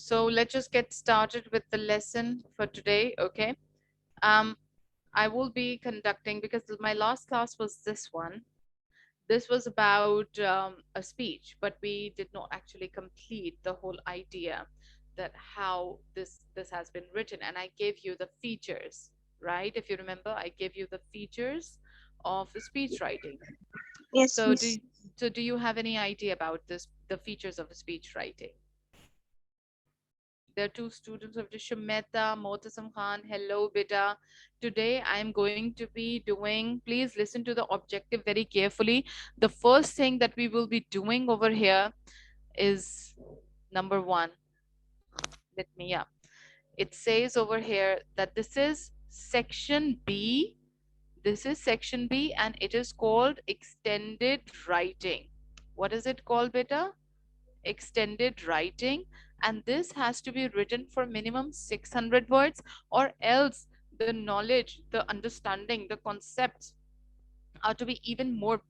So let's just get started with the lesson for today, okay? I will be conducting, because my last class was this one. This was about a speech, but we did not actually complete the whole idea that how this has been written. And I gave you the features, right? If you remember, I gave you the features of speech writing. Yes, So miss. do you have any idea about this, the features of speech writing? There are two students of Shumeta, Motasam Khan. Hello, beta. Today I am going to be doing, please listen to the objective very carefully. The first thing that we will be doing over here is number one. Let me up. It says over here that this is section B. This is section B and it is called extended writing. What is it called, beta? Extended writing, and this has to be written for minimum 600 words, or else the knowledge, the understanding, the concepts are to be even more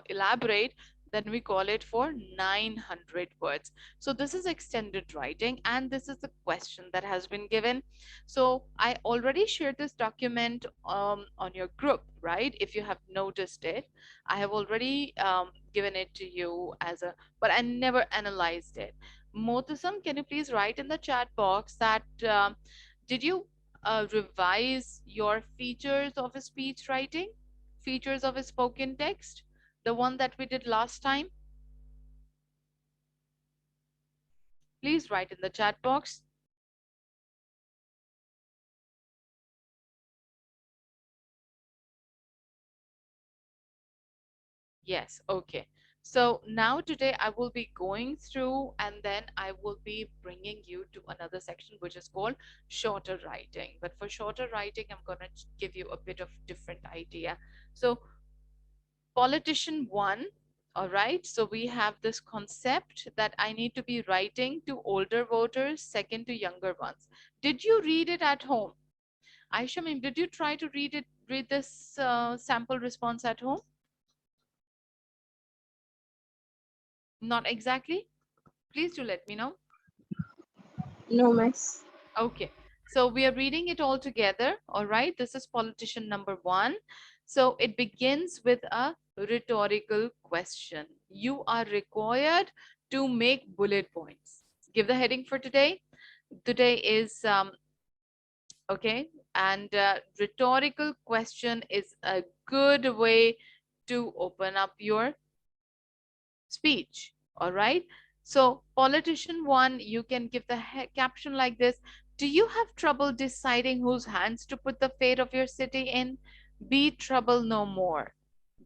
elaborate, then we call it for 900 words. So this is extended writing and this is the question that has been given. So I already shared this document on your group, right? If you have noticed it, I have already given it to you as a, but I never analyzed it. Motusam, can you please write in the chat box that did you revise your features of speech writing? Features of a spoken text, the one that we did last time? Please write in the chat box. Yes, okay. So now today I will be going through and then I will be bringing you to another section which is called shorter writing. But for shorter writing, I'm going to give you a bit of different idea. So politician one, all right, so we have this concept that I need to be writing to older voters, second to younger ones. Did you read it at home? Aisha, ma'am, did you try to read this sample response at home? Not exactly. Please do let me know. No, miss. Okay, so we are reading it all together. All right, this is politician number one. So it begins with a rhetorical question. You are required to make bullet points. Give the heading for today. Today is okay, and rhetorical question is a good way to open up your speech. All right, so politician one, you can give the caption like this: do you have trouble deciding whose hands to put the fate of your city in? Be trouble no more.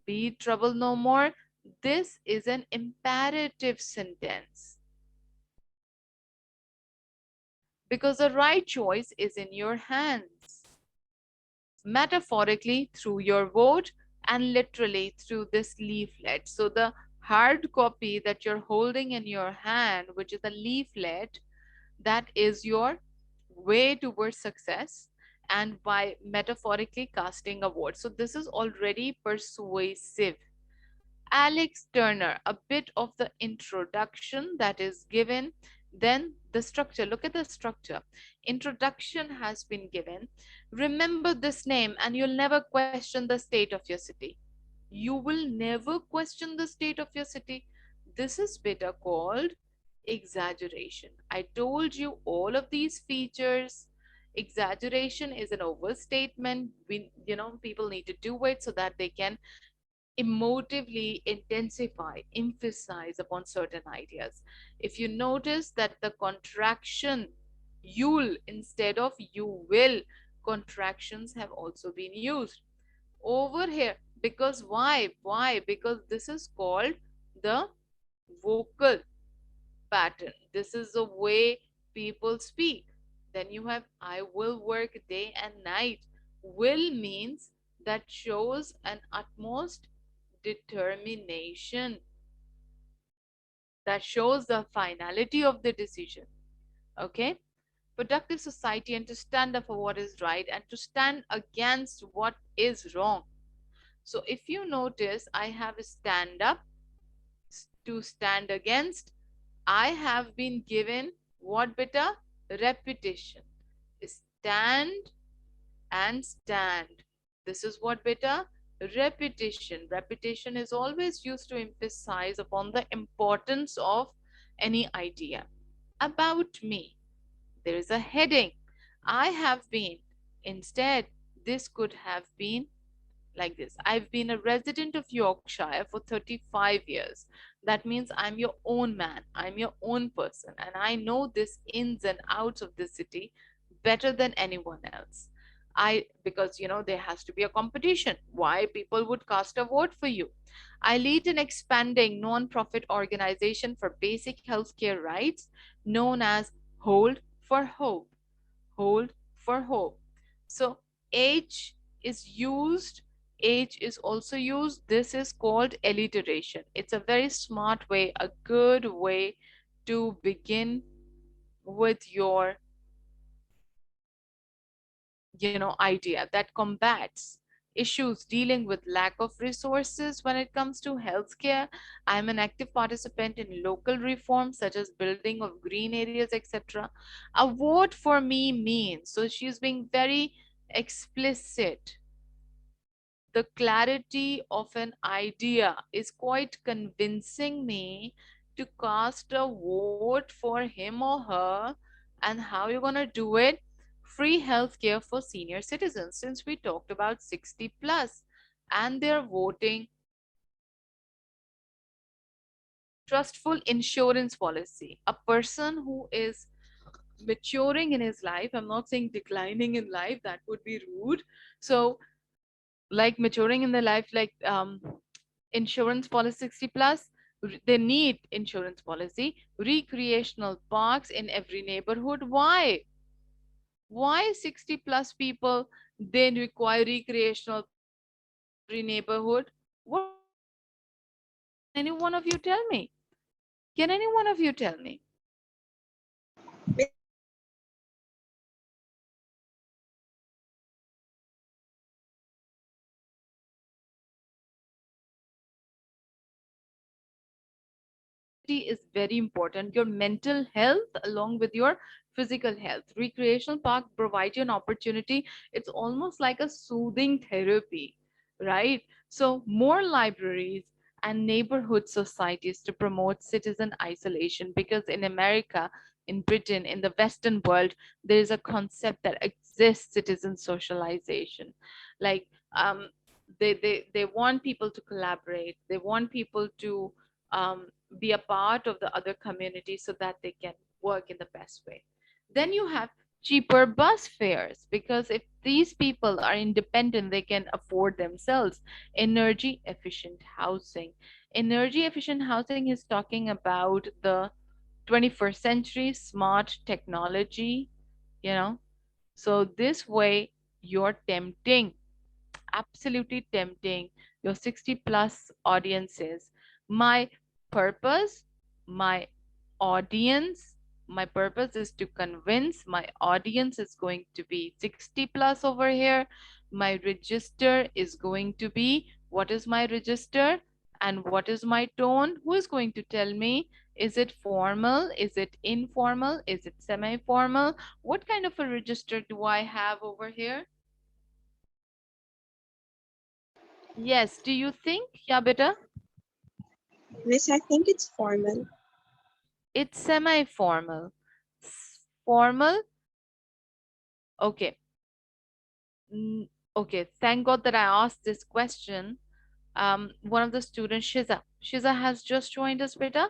Be trouble no more. This is an imperative sentence because the right choice is in your hands, metaphorically through your vote and literally through this leaflet. So the hard copy that you're holding in your hand, which is a leaflet, that is your way towards success, and by metaphorically casting a vote. So this is already persuasive. Alex Turner, a bit of the introduction that is given, then the structure. Look at the structure. Introduction has been given. Remember this name and you'll never question the state of your city. You will never question the state of your city. This is better called exaggeration. I told you all of these features. Exaggeration is an overstatement. People need to do it so that they can emotively intensify, emphasize upon certain ideas. If you notice that the contraction you'll instead of you will, contractions have also been used over here. Because why? Why? Because this is called the vocal pattern. This is the way people speak. Then you have I will work day and night. Will means that shows an utmost determination, that shows the finality of the decision. Okay, productive society, and to stand up for what is right and to stand against what is wrong. So if you notice, I have stand up, to stand against. I have been given What beta? Repetition. Stand and stand. This is what beta? Repetition. Repetition is always used to emphasize upon the importance of any idea. About me, there is a heading. I have been. Instead, this could have been like this. I've been a resident of Yorkshire for 35 years. That means I'm your own man, I'm your own person, and I know this ins and outs of the city better than anyone else. Because there has to be a competition. Why people would cast a vote for you? I lead an expanding non-profit organization for basic healthcare rights known as Hold for Hope. Hold for Hope. So H is used, H is also used. This is called alliteration. It's a very smart way, a good way to begin with your idea that combats issues dealing with lack of resources when it comes to healthcare. I'm an active participant in local reforms such as building of green areas, etc. A vote for me means, so she's being very explicit. The clarity of an idea is quite convincing me to cast a vote for him or her. And how you're going to do it? Free healthcare for senior citizens, since we talked about 60 plus and they're voting. Trustful insurance policy. A person who is maturing in his life, I'm not saying declining in life, that would be rude. So like maturing in their life, like insurance policy 60 plus, they need insurance policy. Recreational parks in every neighborhood. Why 60 plus people, they require recreational parks in every neighborhood? What is the reason? Can any one of you tell me? Can any one of you tell me? Activity is very important. Your mental health along with your physical health. Recreational park provide you an opportunity. It's almost like a soothing therapy, right? So more libraries and neighborhood societies to promote citizen isolation, because in America, in Britain, in the Western world, there is a concept that exists, citizen socialization. Like um, they want people to collaborate. They want people to um, be a part of the other community so that they can work in the best way. Then you have cheaper bus fares, because if these people are independent, they can afford themselves. Energy efficient housing. Energy efficient housing is talking about the 21st century smart technology, you know. So this way you're tempting, absolutely tempting your 60 plus audiences. My purpose, my audience, my purpose is to convince my audience is going to be 60 plus over here. My register is going to be, what is my register and what is my tone? Who is going to tell me? Is it formal? Is it informal? Is it semi formal? What kind of a register do I have over here? Yes, do you think, yeah, beta? Miss, I think it's formal. It's semi-formal. Formal? Okay. Okay, thank God that I asked this question. One of the students, Shiza has just joined us, beta.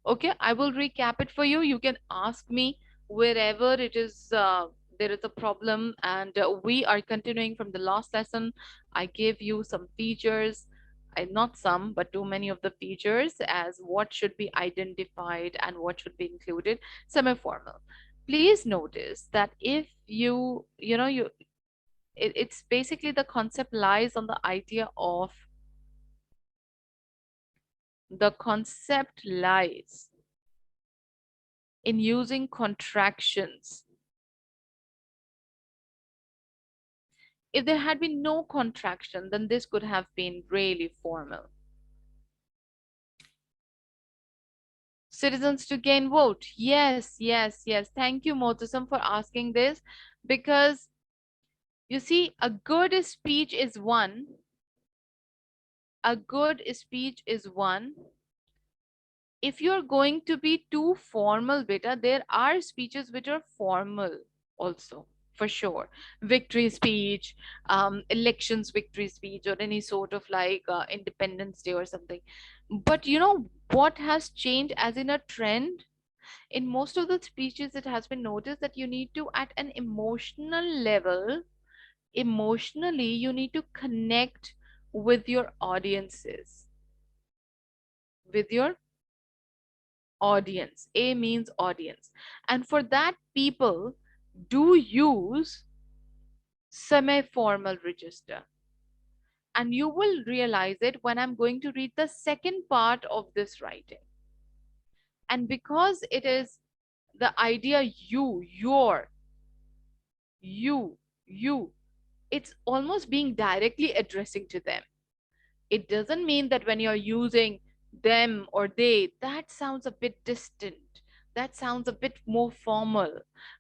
Okay, I will recap it for you. You can ask me wherever it is, there is a problem, and we are continuing from the last lesson. I gave you some features, not some, but too many of the features as what should be identified and what should be included. Semi-formal. Please notice that if it's basically the concept lies on the idea of, the concept lies in using contractions. If there had been no contraction, then this could have been really formal. citizens to gain vote. Yes, yes, yes. Thank you, Motusam, for asking this, because you see, a good speech is one. A good speech is one. If you're going to be too formal, beta, there are speeches which are formal also, for sure. Victory speech, elections victory speech, or any sort of like Independence Day or something. But you know what has changed as in a trend? In most of the speeches, it has been noticed that you need to, at an emotional level, emotionally, you need to connect with your audiences, with your audience. A means audience. And for that, people do use semi formal register. And you will realize it when I'm going to read the second part of this writing. And because it is the idea you, you, it's almost being directly addressing to them. It doesn't mean that when you're using them or they, that sounds a bit distant. That sounds a bit more formal.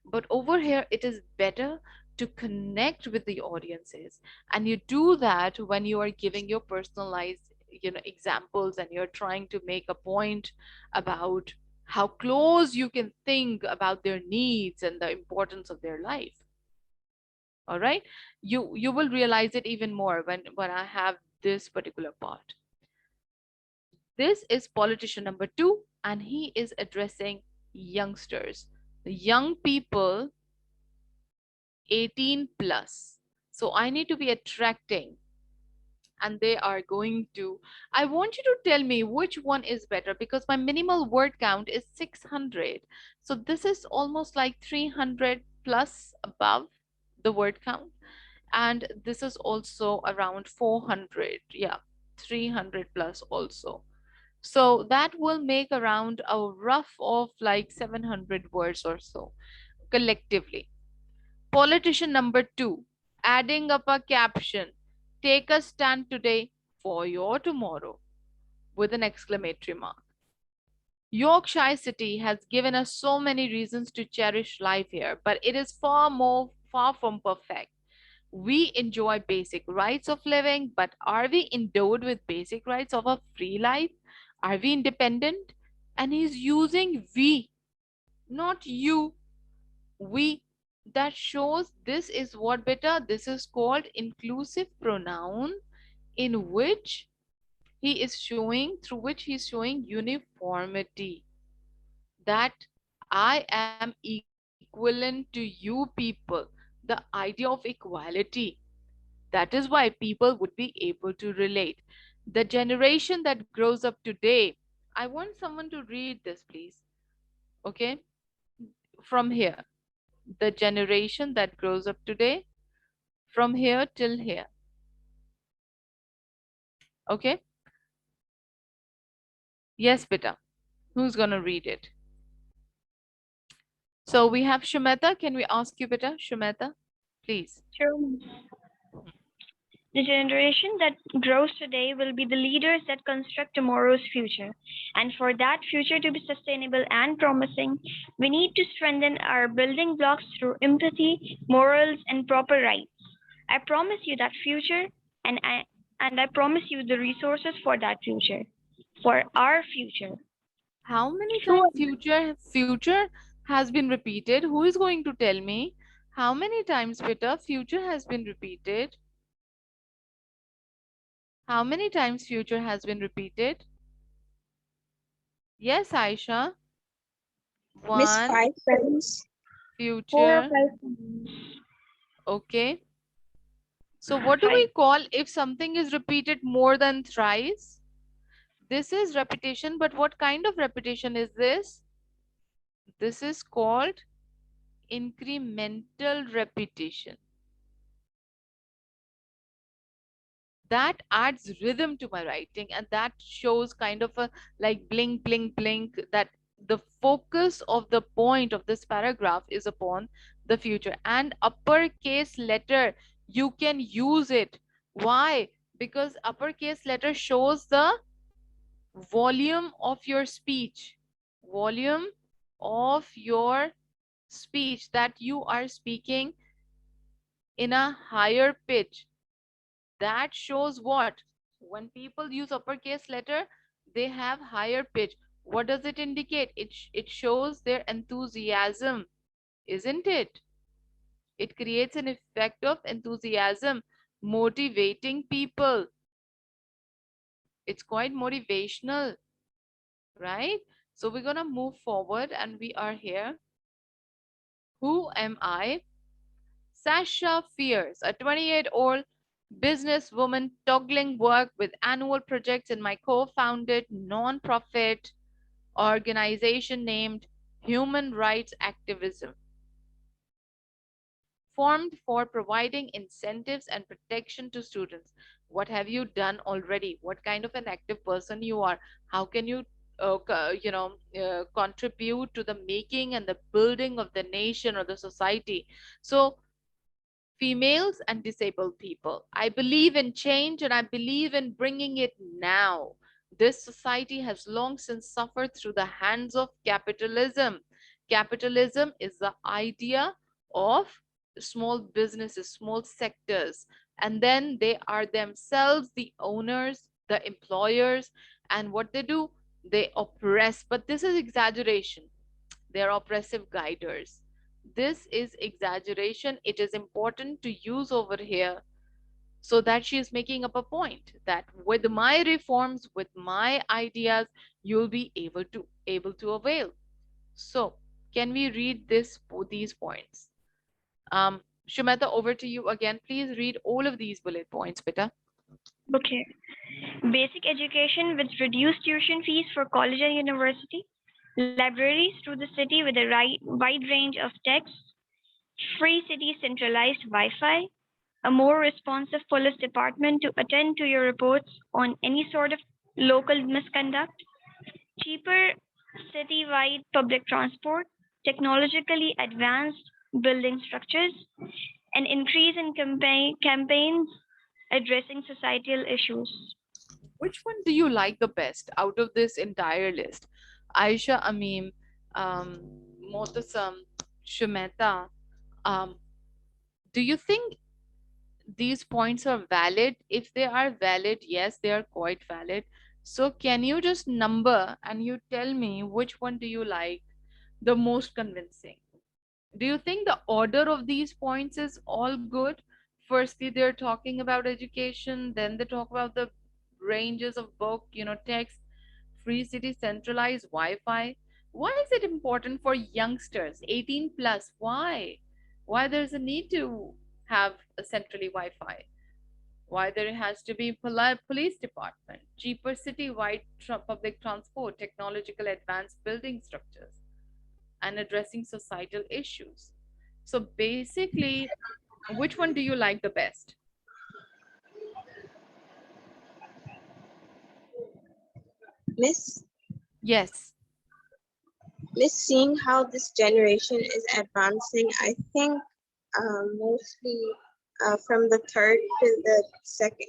But over here, it is better to connect with the audiences. And you do that when you are giving your personalized, examples, and you're trying to make a point about how close you can think about their needs and the importance of their life. All right, you will realize it even more when I have this particular part. This is politician number 2, and he is addressing youngsters, the young people 18 plus. So I need to be attracting, and they are going to. I want you to tell me which one is better, because my minimal word count is 600. So this is almost like 300 plus above the word count. And this is also around 400. Yeah, 300 plus also. So that will make around a rough of like 700 words or so collectively. Politician number 2, adding up a caption, take a stand today for your tomorrow, with an exclamatory mark. Yorkshire City has given us so many reasons to cherish life here, but it is far from perfect. We enjoy basic rights of living, but are we endowed with basic rights of a free life? Are we independent? And he's using we, not you. We. That shows this is what better. This is called inclusive pronoun, in which he is showing, through which he is showing uniformity. That I am equivalent to you people. The idea of equality. That is why people would be able to relate. The generation that grows up today, I want someone to read this, please. Okay? From here. The generation that grows up today, from here till here. Okay? Yes, beta. Who's going to read it? So we have Shumeta. Can we ask you, beta? Shumeta, please. True. The generation that grows today will be the leaders that construct tomorrow's future. And for that future to be sustainable and promising, we need to strengthen our building blocks through empathy, morals, and proper rights. I promise you that future, and I promise you the resources for that future, for our future. How many Sure. times future has been repeated? Who is going to tell me? How many times, beta, future has been repeated? How many times future has been repeated? Yes, Aisha. Miss One, Five Friends. future. 4 or 5 times. Okay. So what do we Five. call if something is repeated more than thrice? This is repetition, but what kind of repetition is this? This is called incremental repetition. That adds rhythm to my writing, and that shows kind of a like blink, blink, blink, that the focus of the point of this paragraph is upon the future. And uppercase letter, you can use it. Why? Because uppercase letter shows the volume of your speech. volume of your speech, that you are speaking in a higher pitch. That shows what? When people use uppercase letter, they have higher pitch. What does it indicate? It shows their enthusiasm, isn't it? It creates an effect of enthusiasm, motivating people. It's quite motivational, right? So we're gonna move forward and we are here. Who am I? Sasha Fierce, a 28-year-old businesswoman toggling work with annual projects in my co-founded non-profit organization named Human Rights Activism, formed for providing incentives and protection to students. What have you done already? What kind of an active person you are? How can you contribute to the making and the building of the nation or the society? So females and disabled people. I believe in change and I believe in bringing it now. This society has long since suffered through the hands of capitalism. Capitalism is the idea of small businesses, small sectors, and then they are themselves the owners, the employers, and what they do, they oppress. But this is exaggeration. They are oppressive guiders. This is exaggeration. It is important to use over here so that she is making up a point that with my reforms, with my ideas, you'll be able to avail. So, can we read these points? Shumata, over to you again. Please read all of these bullet points, beta. Okay. Basic education with reduced tuition fees for college and university, libraries through the city with a wide range of texts, free city centralized Wi-Fi, a more responsive police department to attend to your reports on any sort of local misconduct, cheaper city-wide public transport, technologically advanced building structures, an increase in campaigns addressing societal issues. Which one do you like the best out of this entire list? Aisha, Ameem, um, Motasam, Shumeta, um, do you think these points are valid? If they are valid, yes, they are quite valid. So can you just number and you tell me which one do you like the most convincing? Do you think the order of these points is all good? Firstly, they're talking about education, then they talk about the ranges of book, text, free city, centralized Wi-Fi. Why is it important for youngsters 18 plus? Why there's a need to have a centrally Wi-Fi? Why there has to be police department, cheaper city-wide public transport, technological advanced building structures, and addressing societal issues. So basically, which one do you like the best? Miss, Yes. seeing how this generation is advancing, I think mostly from the third to the second,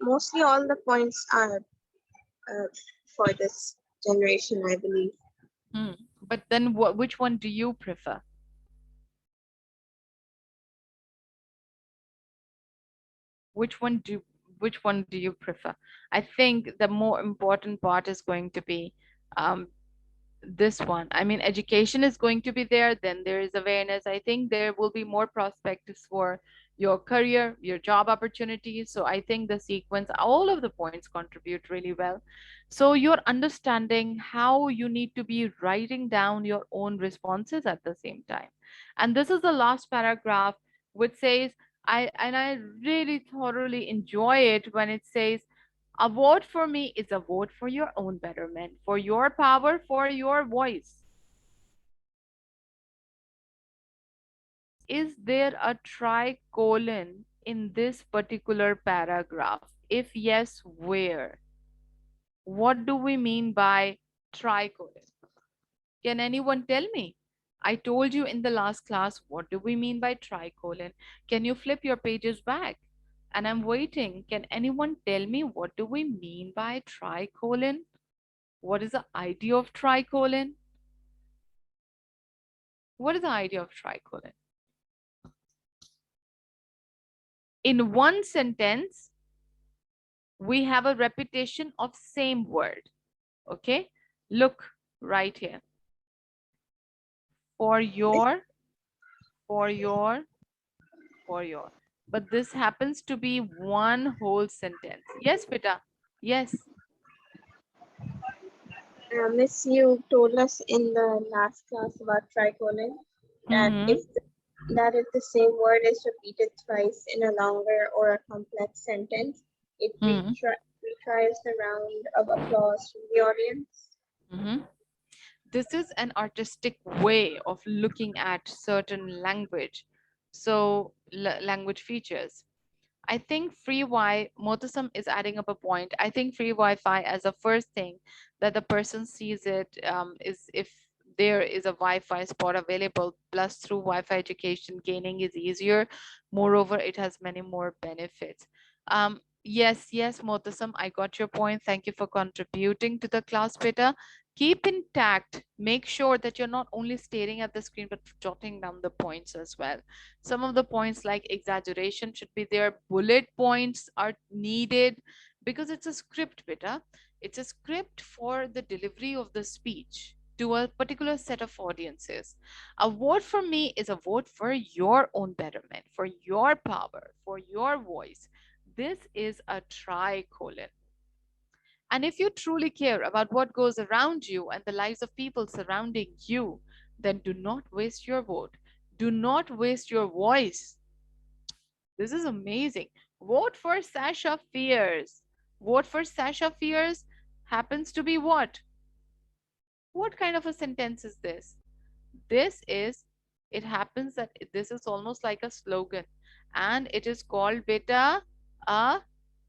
mostly all the points are uh, for this generation, I believe. Hmm. But then which one do you prefer? Which one do which one do you prefer? I think the more important part is going to be um, this one. I mean, education is going to be there, then there is awareness. I think there will be more prospects for your career, your job opportunities. So I think the sequence, all of the points contribute really well. So you're understanding how you need to be writing down your own responses at the same time. And this is the last paragraph, which says, I really thoroughly enjoy it when it says, a vote for me is a vote for your own betterment, for your power, for your voice. Is there a tricolon in this particular paragraph? If yes, where? What do we mean by tricolon? Can anyone tell me? I told you in the last class, what do we mean by tricolon? Can you flip your pages back? And I'm waiting. Can anyone tell me what do we mean by tricolon? What is the idea of tricolon? What is the idea of tricolon? In one sentence, we have a repetition of same word. Okay, look right here. For your, for your, for your. But this happens to be one whole sentence. Yes, beta. Yes. Miss, you told us in the last class about tricolon that Mm-hmm. if the same word is repeated twice in a longer or a complex sentence, it Mm-hmm. requires a round of applause from the audience. Mm-hmm. This is an artistic way of looking at certain language. So, language features. I think free Wi Motasam is adding up a point. I think free Wi-Fi as a first thing that the person sees it is if there is a Wi-Fi spot available. Plus, through Wi-Fi education, gaining is easier. Moreover, it has many more benefits. Yes, yes, Motasam, I got your point. Thank you for contributing to the class, Beta. Keep intact. Make sure that you're not only staring at the screen but jotting down the points as well. Some of the points like exaggeration should be there. Bullet points are needed because it's a script, beta. It's a script for the delivery of the speech to a particular set of audiences. A vote for me is a vote for your own betterment, for your power, for your voice. This is a tricolon. And if you truly care about what goes around you and the lives of people surrounding you, then do not waste your vote. Do not waste your voice. This is amazing. Vote for Sasha Fierce. Vote for Sasha Fierce happens to be what? What kind of a sentence is this? This is, it happens that this is almost like a slogan and it is called beta a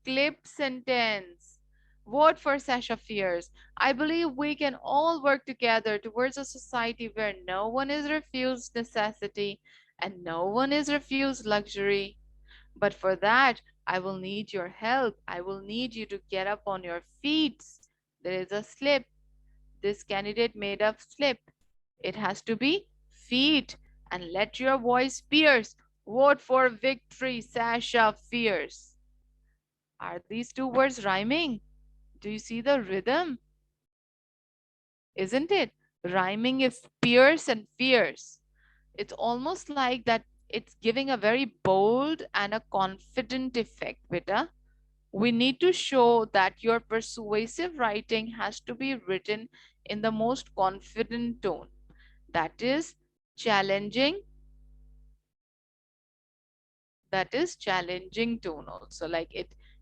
clip sentence. Vote for Sasha Fierce. I believe we can all work together towards a society where no one is refused necessity and no one is refused luxury. But for that, I will need your help. I will need you to get up on your feet. There is a slip. This candidate made a slip. It has to be feet. And let your voice pierce. Vote for victory, Sasha Fierce. Are these two words rhyming? Do you see the rhythm? Isn't it? Rhyming is fierce and fierce. It's almost like that it's giving a very bold and a confident effect, beta. We need to show that your persuasive writing has to be written in the most confident tone. That is challenging. That is challenging tone also. Like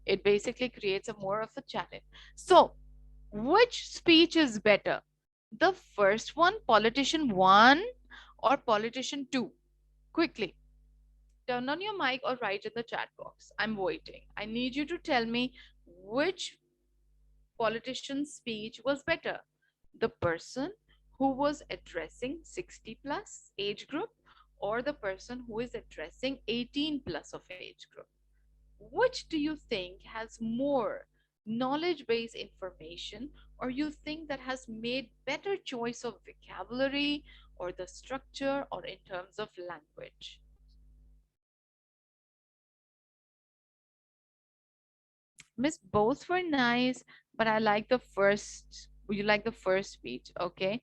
it basically creates a more of a challenge. So, which speech is better? The first one, politician one, or politician two? Quickly, turn on your mic or write in the chat box. I'm waiting. I need you to tell me which politician's speech was better. The person who was addressing 60 plus age group or the person who is addressing 18 plus of age group. Which do you think has more knowledge based information or you think that has made better choice of vocabulary or the structure or in terms of language? Miss, both were nice, but I like the first. Would you like the first speech? Okay.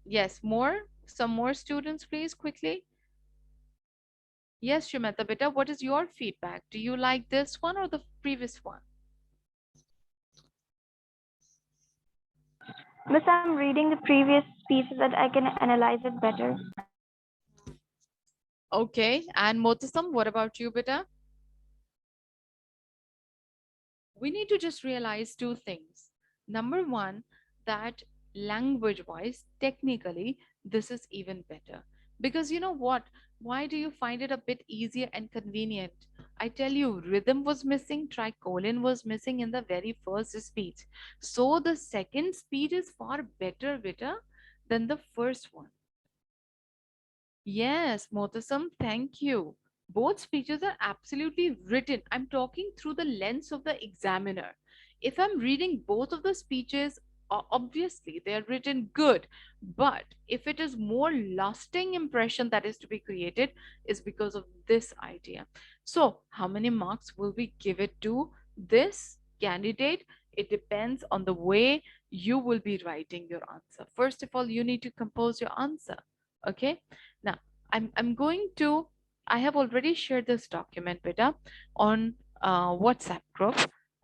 Yes, more. Some more students, please, quickly. Yes, Shumata Beta, what is your feedback? Do you like this one or the previous one? Miss, I'm reading the previous speech so that I can analyze it better. Okay. And Motasam, what about you, Beta? We need to just realize two things. Number one, that language wise, technically, this is even better. Because you know what? Why do you find it a bit easier and convenient? I tell you, rhythm was missing, tricolon was missing in the very first speech. So the second speech is far better than the first one. Yes, Motasam, thank you. Both speeches are absolutely written. I'm talking through the lens of the examiner. If I'm reading both of the speeches, obviously they are written good, but if it is more lasting impression that is to be created, is because of this idea. So how many marks will we give it to this candidate? It depends on the way you will be writing your answer. First of all, you need to compose your answer. Okay, now I'm going to, I have already shared this document beta on WhatsApp group,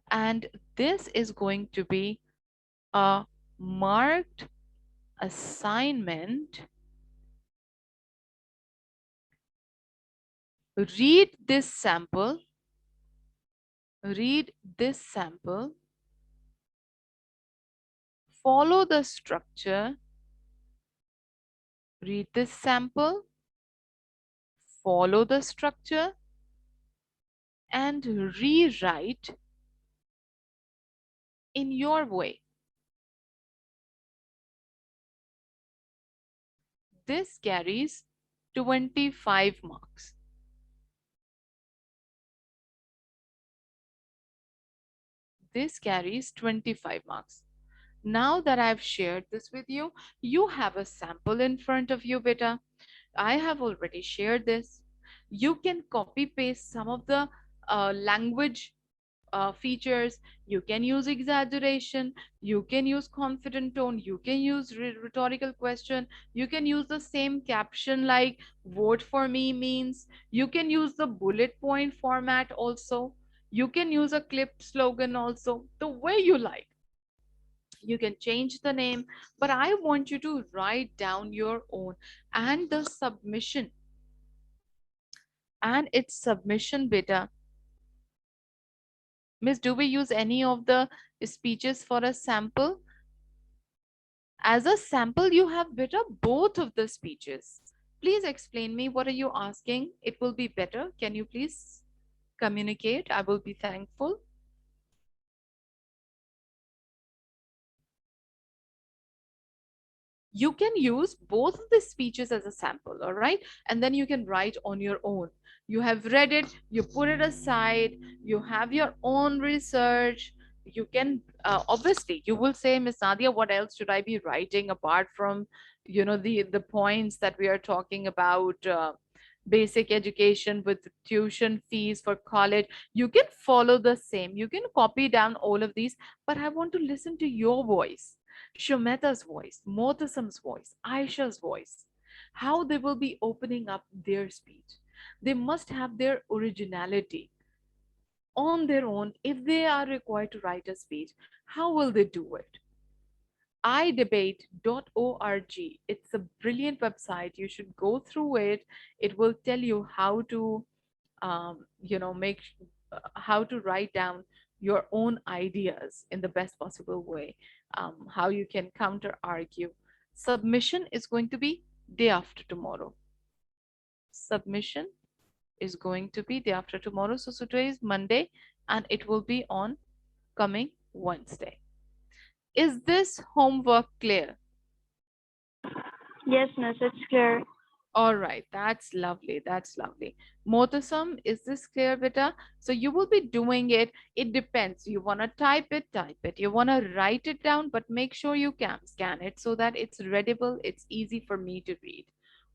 and this is going to be a marked assignment. Read this sample, read this sample, follow the structure, read this sample, follow the structure, and rewrite in your way. This carries 25 marks. This carries 25 marks. Now that I've shared this with you, you have a sample in front of you, beta. I have already shared this. You can copy paste some of the language features. You can use exaggeration, you can use confident tone, you can use rhetorical question, you can use the same caption like vote for me means, you can use the bullet point format also, you can use a clipped slogan also, the way you like. You can change the name, but I want you to write down your own. And the submission, and its submission beta. Miss, do we use any of the speeches for a sample? As a sample, you have better both of the speeches. Please explain me, what are you asking? It will be better. Can you please communicate? I will be thankful. You can use both of the speeches as a sample, all right? And then you can write on your own. You have read it, you put it aside, you have your own research. You can obviously you will say, Miss Nadia, what else should I be writing apart from, you know, the points that we are talking about, basic education with tuition fees for college. You can follow the same, you can copy down all of these, but I want to listen to your voice, Shumeta's voice, Motasam's voice, Aisha's voice, how they will be opening up their speech. They must have their originality on their own. If they are required to write a speech, how will they do it? idebate.org. It's a brilliant website. You should go through it. It will tell you how to, make how to write down your own ideas in the best possible way. How you can counter argue. Submission is going to be day after tomorrow. Submission is going to be day after tomorrow. So today is Monday, and it will be on coming Wednesday. Is this homework clear? Yes, miss, it's clear. All right, that's lovely. That's lovely. Motasam, is this clear, beta? So you will be doing it. It depends. You want to type it, type it. You want to write it down, but make sure you can scan it so that it's readable. It's easy for me to read.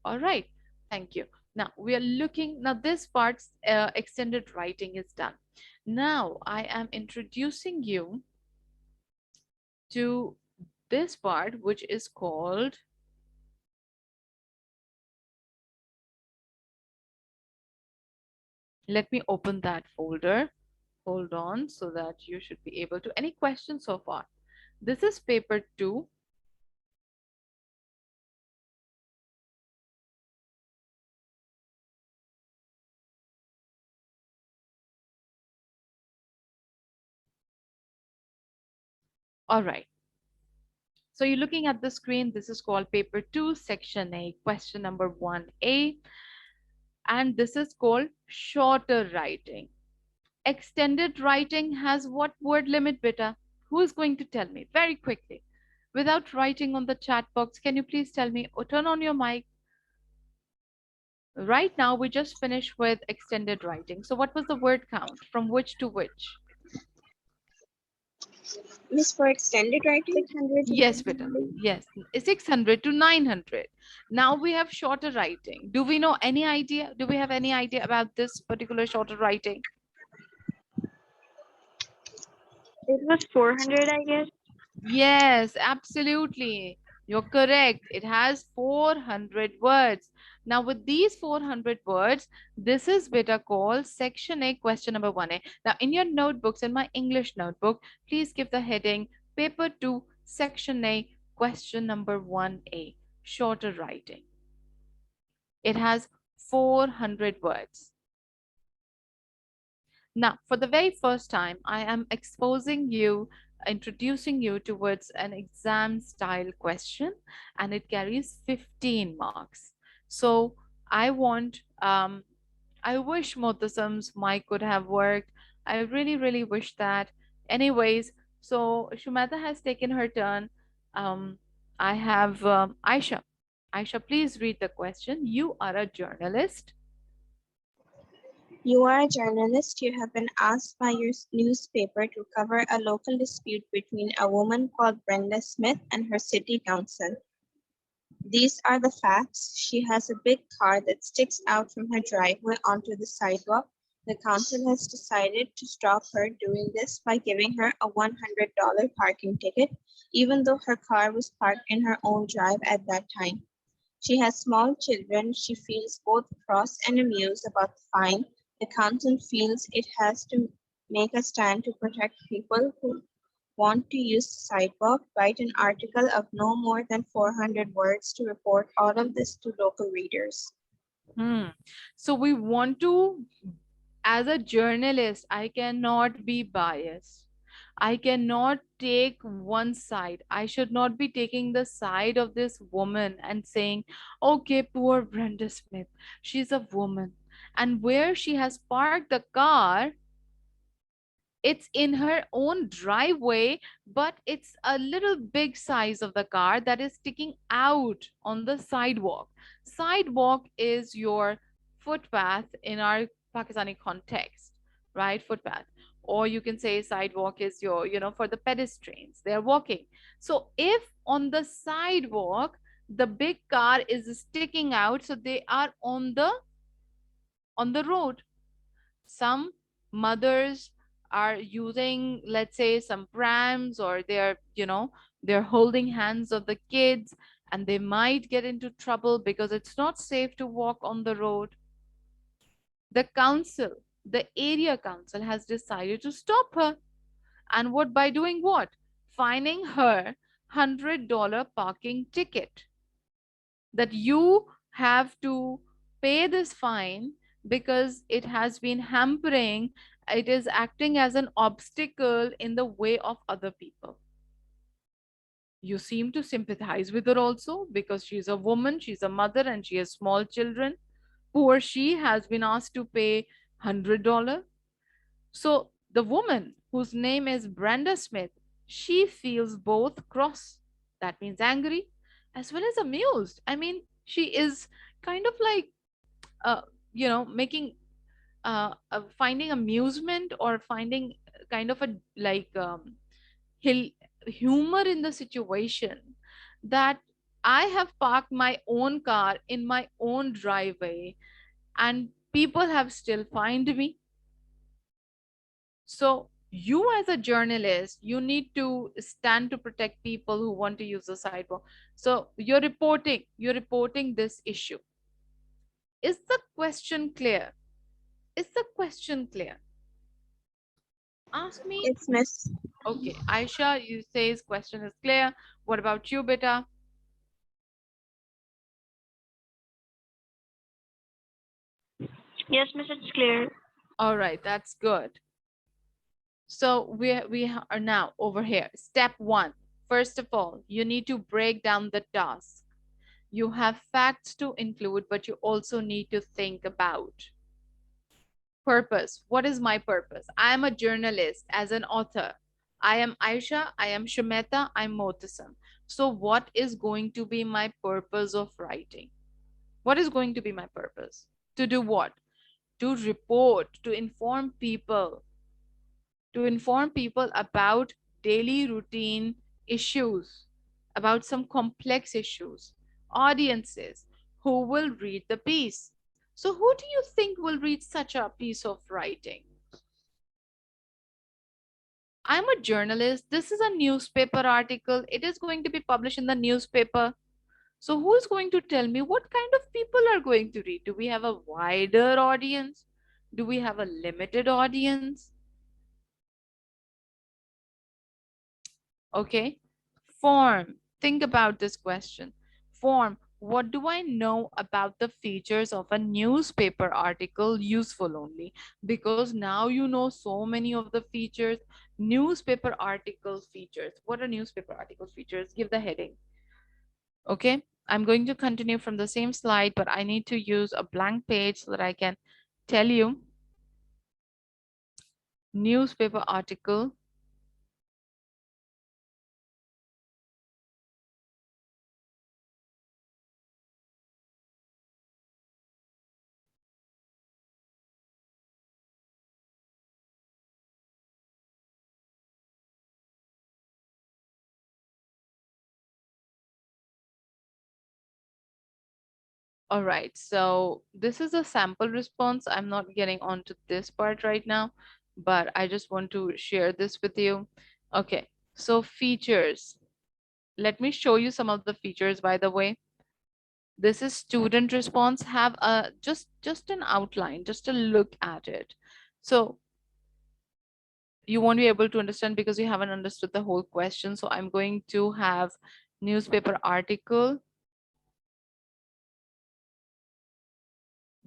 All right. Thank you. Now we are looking. Now this part's extended writing is done. Now I am introducing you to this part, which is called, let me open that folder. Hold on, so that you should be able to. Any questions so far? This is paper 2. All right. So you're looking at the screen. This is called paper 2, section A, question number 1A. And this is called shorter writing. Extended writing has what word limit, beta? Who is going to tell me very quickly? Without writing on the chat box, can you please tell me, or turn on your mic? Right now, we just finished with extended writing. So what was the word count from which to which? Miss, for extended writing? 600 to Yes, beta. 900. Yes, 600 to 900. Now we have shorter writing. Do we know any idea? Do we have any idea about this particular shorter writing? It was 400, I guess. Yes, absolutely. You're correct. It has 400 words. Now, with these 400 words, this is beta called section A, question number 1A. Now, in your notebooks, in my English notebook, please give the heading paper 2, section A, question number 1A, shorter writing. It has 400 words. Now, for the very first time, I am exposing you, introducing you towards an exam style question, and it carries 15 marks. So I want, I wish Motasam's mic could have worked. I really, really wish that. Anyways, so Shumata has taken her turn. Um, I have Aisha. Aisha, please read the question. You are a journalist. You are a journalist. You have been asked by your newspaper to cover a local dispute between a woman called Brenda Smith and her city council. These are the facts. She has a big car that sticks out from her driveway onto the sidewalk. The council has decided to stop her doing this by giving her a $100 parking ticket, even though her car was parked in her own drive at that time. She has small children. She feels both cross and amused about the fine. The council feels it has to make a stand to protect people who want to use the sidewalk. Write an article of no more than 400 words to report all of this to local readers. Hmm. So we want to, as a journalist, I cannot be biased. I cannot take one side. I should not be taking the side of this woman and saying, okay, poor Brenda Smith, she's a woman. And where she has parked the car, it's in her own driveway, but it's a little big size of the car that is sticking out on the sidewalk. Sidewalk is your footpath in our Pakistani context, right? Footpath. Or you can say sidewalk is your, for the pedestrians, they're walking. So if on the sidewalk, the big car is sticking out, so they are on the road. Some mothers are using, let's say, some prams, or they're holding hands of the kids, and they might get into trouble because it's not safe to walk on the road. The council, the area council, has decided to stop her. And what? By doing what? Fining her $100 parking ticket, that you have to pay this fine because it has been hampering, it is acting as an obstacle in the way of other people. You seem to sympathize with her also because she's a woman, she's a mother, and she has small children. Poor she has been asked to pay $100. So the woman, whose name is Brenda Smith, she feels both cross, that means angry, as well as amused. I mean, she is kind of like, uh, making, finding amusement, or finding kind of a, like, humor in the situation, that I have parked my own car in my own driveway and people have still fined me. So you, as a journalist, you need to stand to protect people who want to use the sidewalk. So you're reporting this issue. Is the question clear? Is the question clear? Ask me. It's Miss. Okay, Aisha, you says question is clear. What about you, beta? Yes, miss, it's clear. All right, that's good. So we are now over here. Step 1. First of all, you need to break down the task. You have facts to include, but you also need to think about purpose. What is my purpose? I am a journalist as an author. I am Aisha, I am Shumeta, I'm Motasam. So what is going to be my purpose of writing? What is going to be my purpose? To do what? To report, to inform people about daily routine issues, about some complex issues, audiences who will read the piece. So, who do you think will read such a piece of writing? I'm a journalist. This is a newspaper article. It is going to be published in the newspaper. So, who is going to tell me what kind of people are going to read? Do we have a wider audience? Do we have a limited audience? Okay. Form. Think about this question. Form. What do I know about the features of a newspaper article? Useful only. Because now you know so many of the features. Newspaper article features. What are newspaper article features? Give the heading. Okay. I'm going to continue from the same slide, but I need to use a blank page so that I can tell you newspaper article. All right, so this is a sample response. I'm not getting onto this part right now, but I just want to share this with you. Okay, so features. Let me show you some of the features, by the way. This is student response. Have a just an outline, just a look at it. So you won't be able to understand because you haven't understood the whole question. So I'm going to have newspaper article,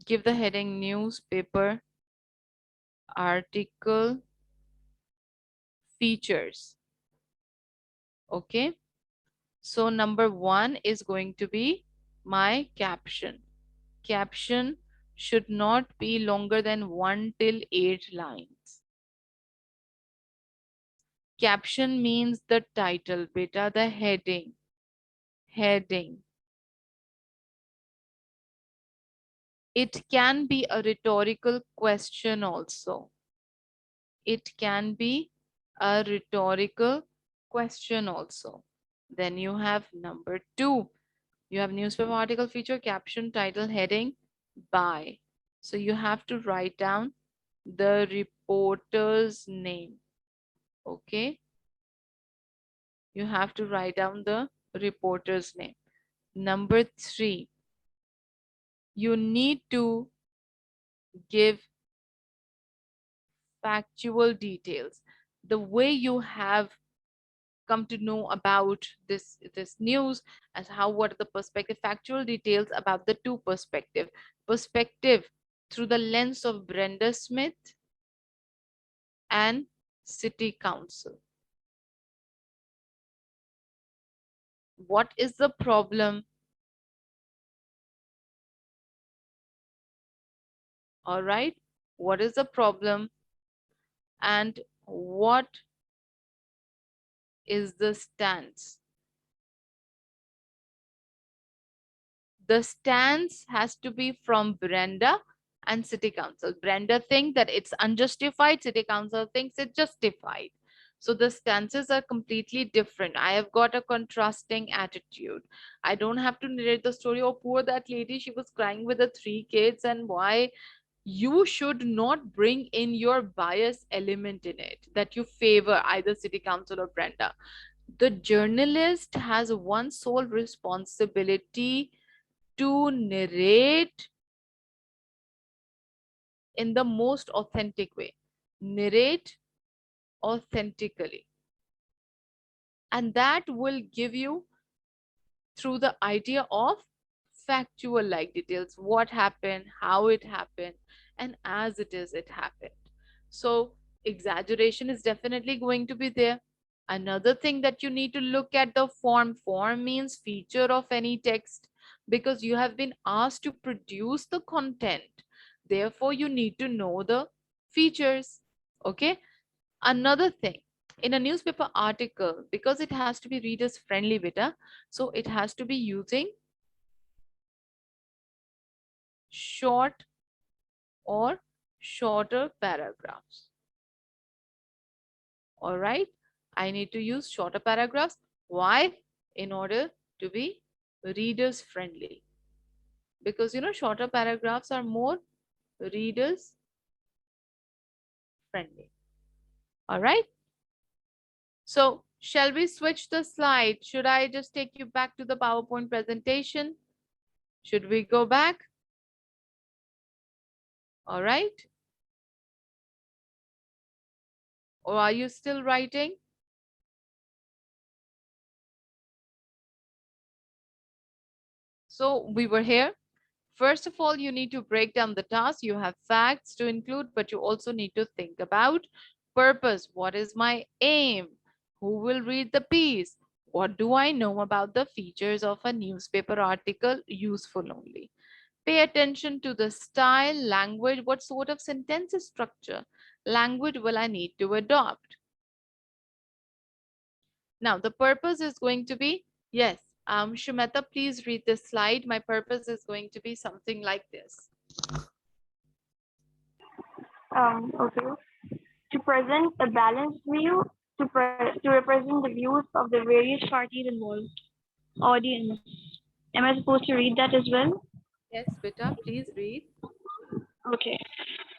give the heading newspaper article features. Okay, so number one is going to be my caption. Caption should not be longer than 1 till 8 lines. Caption means the title, beta, the heading. Heading. It can be a rhetorical question also. It can be a rhetorical question also. Then you have number two. You have newspaper article feature, caption, title, heading, by. So you have to write down the reporter's name. Okay. You have to write down the reporter's name. Number three, you need to give factual details. The way you have come to know about this news, as how, what are the perspective, factual details about the two perspective through the lens of Brenda Smith and city council. What is the problem? All right, what is the problem and what is the stance? The stance has to be from Brenda and city council. Brenda thinks that it's unjustified, city council thinks it's justified. So the stances are completely different. I have got a contrasting attitude. I don't have to narrate the story, oh poor that lady, she was crying with the three kids, and why. You should not bring in your bias element in it, that you favor either city council or Brenda. The journalist has one sole responsibility, to narrate in the most authentic way. Narrate authentically. And that will give you, through the idea of factual like details, what happened, how it happened, and as it is, it happened. So exaggeration is definitely going to be there. Another thing that you need to look at, the form. Form means feature of any text, because you have been asked to produce the content. Therefore, you need to know the features. Okay. Another thing, in a newspaper article, because it has to be readers friendly, beta, so it has to be using short or shorter paragraphs. All right. I need to use shorter paragraphs. Why? In order to be readers friendly. Because shorter paragraphs are more readers friendly. All right. So, shall we switch the slide? Should I just take you back to the PowerPoint presentation? Should we go back? All right. Or are you still writing? So, we were here. First of all, you need to break down the task. You have facts to include, but you also need to think about purpose. What is my aim? Who will read the piece? What do I know about the features of a newspaper article? Useful only. Pay attention to the style, language, what sort of sentence structure, language will I need to adopt. Now, the purpose is going to be, yes, Shumeta, please read this slide. My purpose is going to be something like this. Okay. To present a balanced view, to represent the views of the various parties involved. Audience. Am I supposed to read that as well? Yes, Beta, please read. Okay.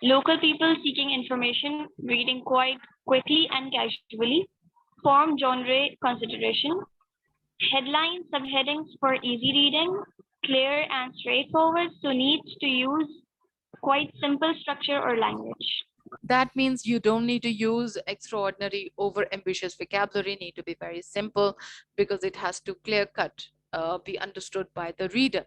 Local people seeking information, reading quite quickly and casually. Form genre consideration. Headline subheadings for easy reading. Clear and straightforward, so needs to use quite simple structure or language. That means you don't need to use extraordinary, over ambitious vocabulary, need to be very simple because it has to clear cut, be understood by the reader.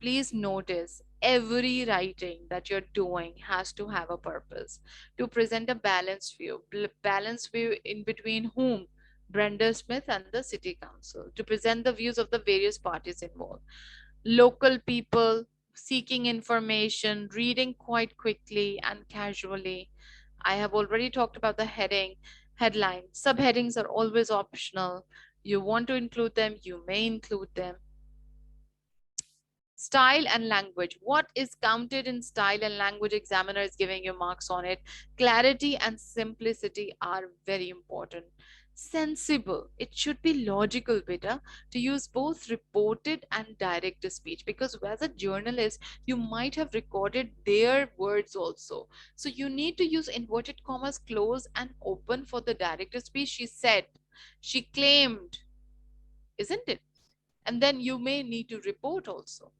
Please notice every writing that you're doing has to have a purpose to present a balanced view. Balanced view in between whom? Brenda Smith and the City Council, to present the views of the various parties involved. Local people seeking information, reading quite quickly and casually. I have already talked about the headline. Subheadings are always optional. You want to include them, you may include them. Style and language. What is counted in style and language? Examiner is giving you marks on it. Clarity and simplicity are very important. Sensible. It should be logical, beta, to use both reported and direct speech, because as a journalist, you might have recorded their words also. So you need to use inverted commas, close and open for the direct speech. She said, she claimed, isn't it? And then you may need to report also.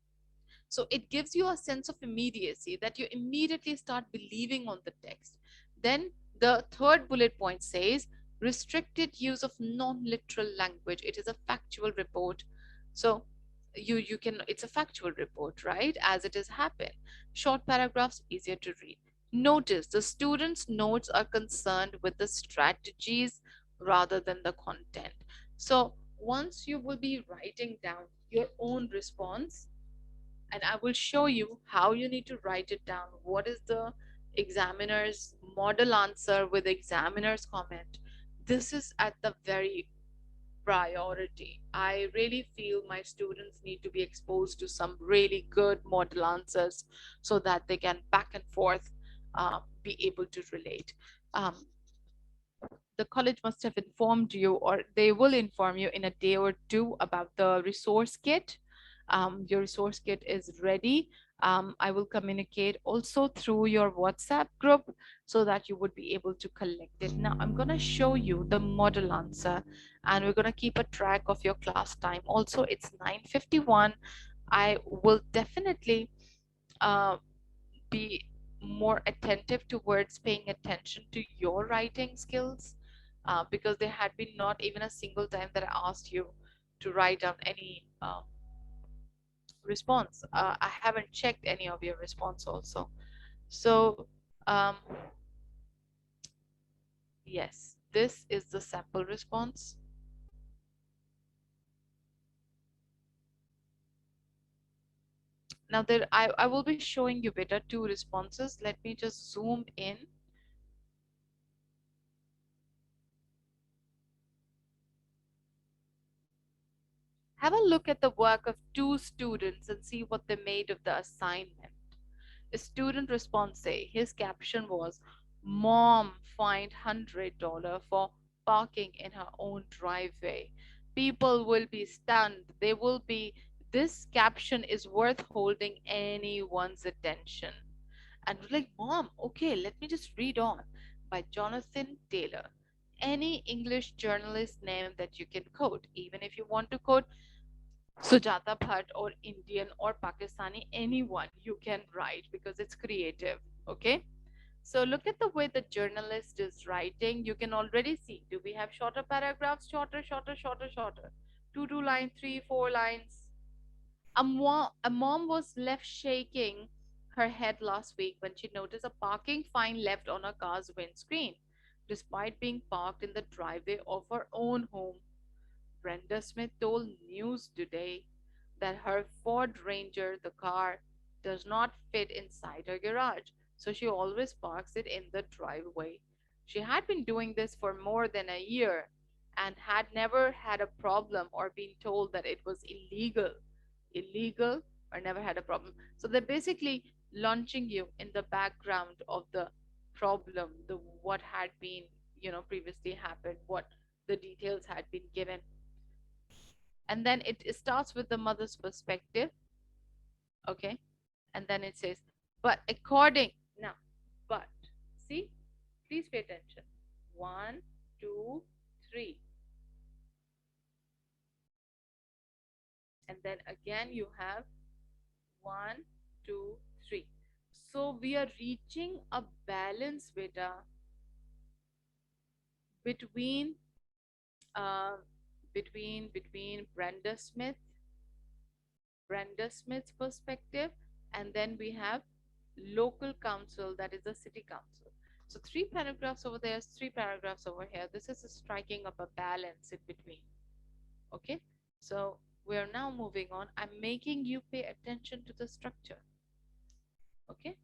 So it gives you a sense of immediacy that you immediately start believing on the text. Then the third bullet point says restricted use of non-literal language. It is a factual report. So you can, it's a factual report, right? As it has happened. Short paragraphs, easier to read. Notice the students' notes are concerned with the strategies rather than the content. So once you will be writing down your own response, and I will show you how you need to write it down. What is the examiner's model answer with examiner's comment? This is at the very priority. I really feel my students need to be exposed to some really good model answers so that they can back and forth be able to relate. Um, the college must have informed you, or they will inform you in a day or two, about the resource kit. Your resource kit is ready. I will communicate also through your WhatsApp group so that you would be able to collect it. Now, I'm going to show you the model answer, and we're going to keep a track of your class time. Also, it's 9:51. I will definitely uh, be more attentive towards paying attention to your writing skills, because there had been not even a single time that I asked you to write down any response. I haven't checked any of your response also. So yes, this is the sample response. Now there, I will be showing you better two responses. Let me just zoom in. Have a look at the work of two students and see what they made of the assignment. A student response say his caption was, "Mom fined $100 for parking in her own driveway. People will be stunned. They will be, this caption is worth holding anyone's attention. And we're like, Mom, okay, let me just read on. By Jonathan Taylor. Any English journalist name that you can quote, even if you want to quote Sujata Bhatt or Indian or Pakistani, anyone you can write because it's creative. Okay. So look at the way the journalist is writing. You can already see. Do we have shorter paragraphs? Shorter, shorter, shorter, shorter. Two lines, three, 4 lines. A mom was left shaking her head last week when she noticed a parking fine left on her car's windscreen, despite being parked in the driveway of her own home. Brenda Smith told News Today that her Ford Ranger, the car, does not fit inside her garage, so she always parks it in the driveway. She had been doing this for more than a year and had never had a problem or been told that it was illegal. Illegal or never had a problem. So they're basically launching you in the background of the problem, the what had been, previously happened, what the details had been given, and then it starts with the mother's perspective. Okay, and then it says, but according now, but see, please pay attention. One, two, three, and then again you have one, two, three. So we are reaching a balance, beta, between uh, between Brenda Smith's perspective, and then we have local council, that is the city council. So three paragraphs over there, three paragraphs over here. This is striking up a balance in between. Okay, so we are now moving on. I'm making you pay attention to the structure. Okay,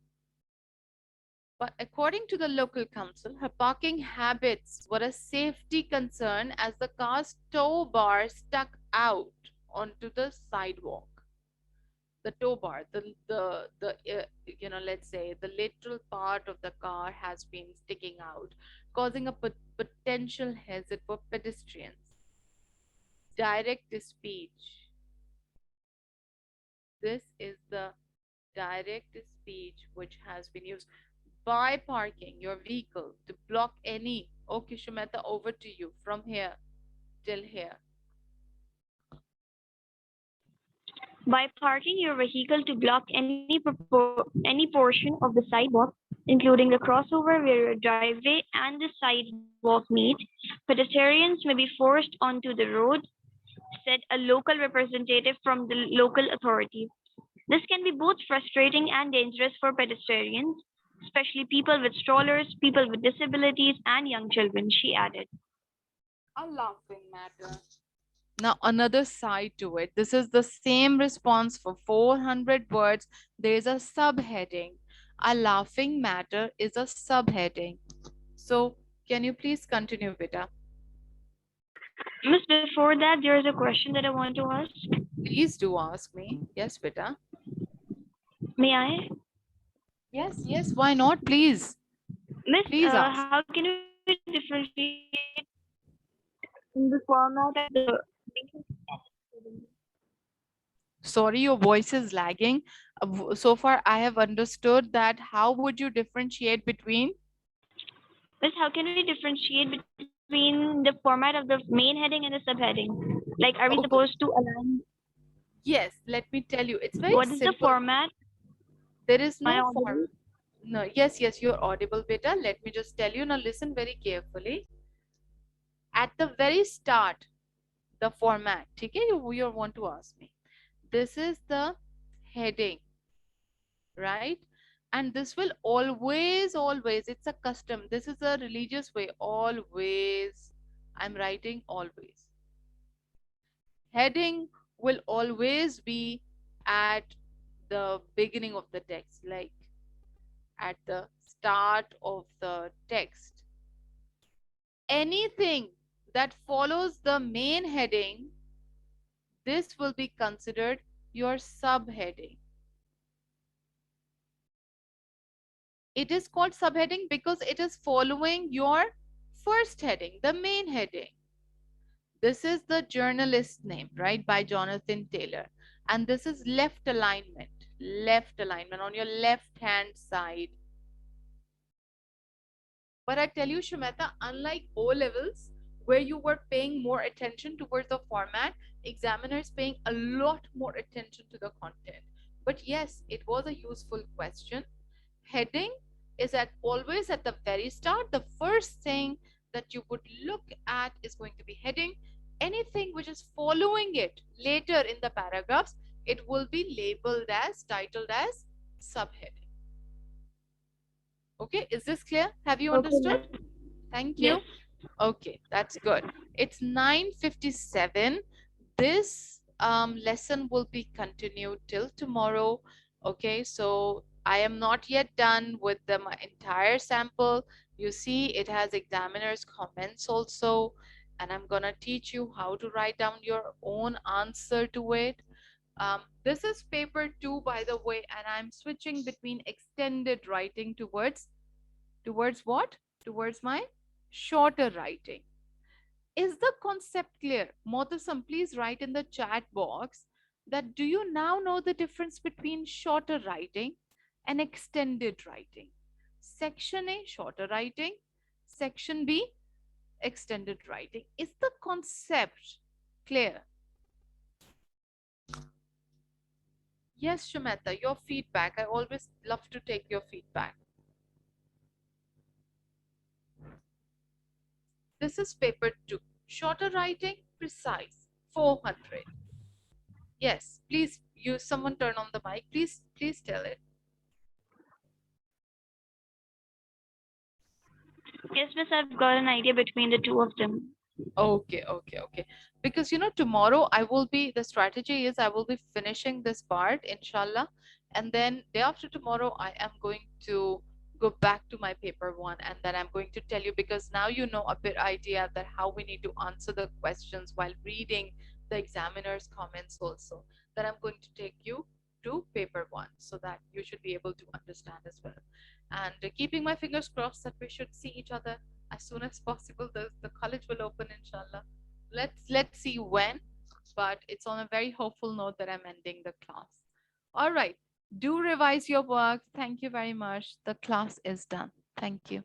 but according to the local council, her parking habits were a safety concern as the car's tow bar stuck out onto the sidewalk. The tow bar, let's say the lateral part of the car has been sticking out, causing a potential hazard for pedestrians. Direct speech. This is the direct speech which has been used. By parking your vehicle to block any, okay Shumeta, over to you from here till here. By parking your vehicle to block any portion of the sidewalk, including the crossover where your driveway and the sidewalk meet, pedestrians may be forced onto the road, said a local representative from the local authority. This can be both frustrating and dangerous for pedestrians, especially people with strollers, people with disabilities, and young children, she added. A laughing matter. Now, another side to it. This is the same response for 400 words. There is a subheading. A laughing matter is a subheading. So, can you please continue, Vita? Miss, before that, there is a question that I want to ask. Please do ask me. Yes, Vita. May I? Yes, yes. Why not? Please. Miss, Please ask. how can we differentiate in the format of the Sorry, your voice is lagging. So far, I have understood that. How would you differentiate between? Miss, how can we differentiate between the format of the main heading and the subheading? Like, are we Okay. supposed to align? Yes, let me tell you. It's very What is the simple. format? There is Am I no audible? form. No, yes, yes, you're audible, beta. Let me just tell you. Now, listen very carefully. At the very start, the format. Okay, you want to ask me. This is the heading, right? And this will always, it's a custom. This is a religious way. Always. I'm writing always. Heading will always be at the beginning of the text, like at the start of the text. Anything that follows the main heading, this will be considered your subheading. It is called subheading because it is following your First heading, the main heading. This is the journalist name, right, by Jonathan Taylor. And this is left alignment on your left hand side. But I tell you, Shumeta, unlike O levels, where you were paying more attention towards the format, examiners paying a lot more attention to the content. But yes, it was a useful question. Heading is at always at the very start. The first thing that you would look at is going to be heading. Anything which is following it later in the paragraphs, it will be labeled as, titled as subheading. Okay, is this clear? Have you Okay, understood? ma'am. Thank Yes. you. Okay, that's good. It's 9:57. This lesson will be continued till tomorrow. Okay, so I am not yet done with the my entire sample. You see, it has examiner's comments also, and I'm gonna teach you how to write down your own answer to it. This is paper 2, by the way, and I'm switching between extended writing towards what? Towards my shorter writing. Is the concept clear? Mothusam, please write in the chat box that do you now know the difference between shorter writing and extended writing? Section A, shorter writing. Section B, extended writing. Is the concept clear? Yes, Shumeta, your feedback. I always love to take your feedback. This is paper 2. Shorter writing, precise, 400. Yes, please, you someone turn on the mic. Please tell it. Yes, miss, I've got an idea between the two of them. Okay. Because tomorrow the strategy is I will be finishing this part, inshallah, and then day after tomorrow I am going to go back to my paper 1, and then I'm going to tell you, because now you know a bit idea that how we need to answer the questions while reading the examiner's comments also. Then I'm going to take you to paper 1 so that you should be able to understand as well. And keeping my fingers crossed that we should see each other as soon as possible. The college will open, inshallah. Let's see when, but it's on a very hopeful note that I'm ending the class. All right, do revise your work. Thank you very much. The class is done. Thank you.